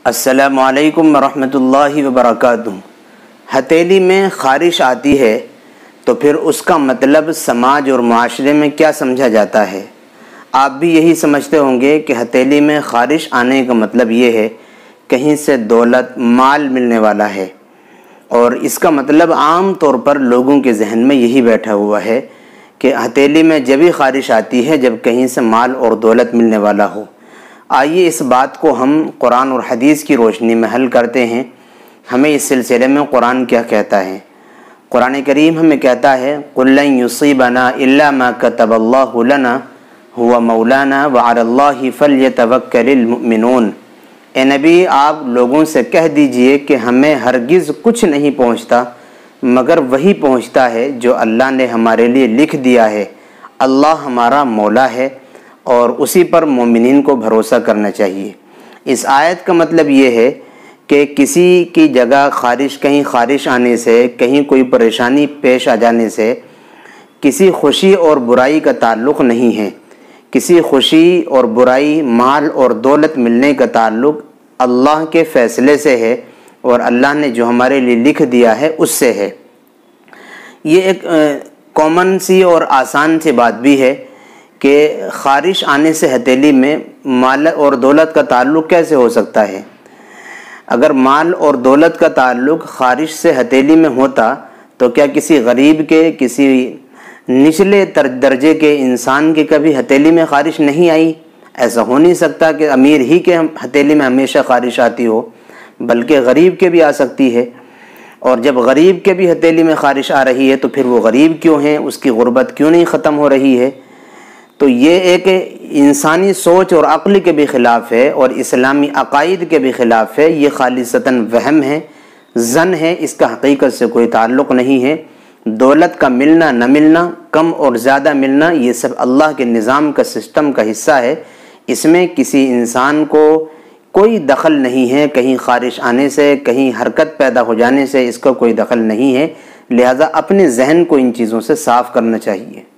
السلام علیکم ورحمۃ اللہ وبرکاتہ۔ ہتھیلی میں خارش آتی ہے تو پھر اس کا مطلب سماج اور معاشرے میں کیا سمجھا جاتا ہے؟ آپ بھی یہی سمجھتے ہوں گے کہ ہتھیلی میں خارش آنے کا مطلب یہ ہے کہیں سے دولت مال ملنے والا ہے، اور اس کا مطلب عام طور پر لوگوں کے ذہن میں یہی بیٹھا ہوا ہے کہ ہتھیلی میں جبھی خارش آتی ہے جب کہیں سے مال اور دولت ملنے والا ہو۔ آئیے اس بات کو ہم قرآن اور حدیث کی روشنی میں حل کرتے ہیں۔ ہمیں اس سلسلے میں قرآن کیا کہتا ہے؟ قرآن کریم ہمیں کہتا ہے قُل لَن يُصِيبَنَا إِلَّا مَا كَتَبَ اللَّهُ لَنَا هُوَ مَوْلَانَا وَعَلَى اللَّهِ فَلْيَتَوَكَّلِ الْمُؤْمِنُونَ۔ اے نبی آپ لوگوں سے کہہ دیجئے کہ ہمیں ہرگز کچھ نہیں پہنچتا مگر وہی پہنچتا ہے جو اللہ نے ہمارے لیے لکھ دیا ہے۔ اللہ ہمارا مولا ہے اور اسی پر مومنین کو بھروسہ کرنا چاہیے۔ اس آیت کا مطلب یہ ہے کہ کسی کی جگہ کہیں خارش آنے سے، کہیں کوئی پریشانی پیش آ جانے سے کسی خوشی اور برائی کا تعلق نہیں ہے۔ کسی خوشی اور برائی، مال اور دولت ملنے کا تعلق اللہ کے فیصلے سے ہے اور اللہ نے جو ہمارے لیے لکھ دیا ہے اس سے ہے۔ یہ ایک کامن سی اور آسان سی بات بھی ہے کہ خارش آنے سے ہتھیلی میں مال اور دولت کا تعلق کیسے ہو سکتا ہے؟ اگر مال اور دولت کا تعلق خارش سے ہتھیلی میں ہوتا تو کیا کسی غریب کے، کسی نچلے درجے کے انسان کی کبھی ہتھیلی میں خارش نہیں آئی؟ ایسا ہو نہیں سکتا کہ امیر ہی کے ہتھیلی میں ہمیشہ خارش آتی ہو، بلکہ غریب کے بھی آ سکتی ہے۔ اور جب غریب کے بھی ہتھیلی میں خارش آ رہی ہے تو پھر وہ غریب کیوں ہیں؟ اس کی غربت کیوں نہیں ختم ہو رہی ہے؟ تو یہ ایک انسانی سوچ اور عقل کے بھی خلاف ہے اور اسلامی عقائد کے بھی خلاف ہے۔ یہ خالصتاً وہم ہے، ظن ہے، اس کا حقیقت سے کوئی تعلق نہیں ہے۔ دولت کا ملنا نہ ملنا، کم اور زیادہ ملنا، یہ سب اللہ کے نظام کا سسٹم کا حصہ ہے۔ اس میں کسی انسان کو کوئی دخل نہیں ہے۔ کہیں خارش آنے سے، کہیں حرکت پیدا ہو جانے سے اس کا کوئی دخل نہیں ہے، لہذا اپنے ذہن کو ان چیزوں سے صاف کرنا چاہیے۔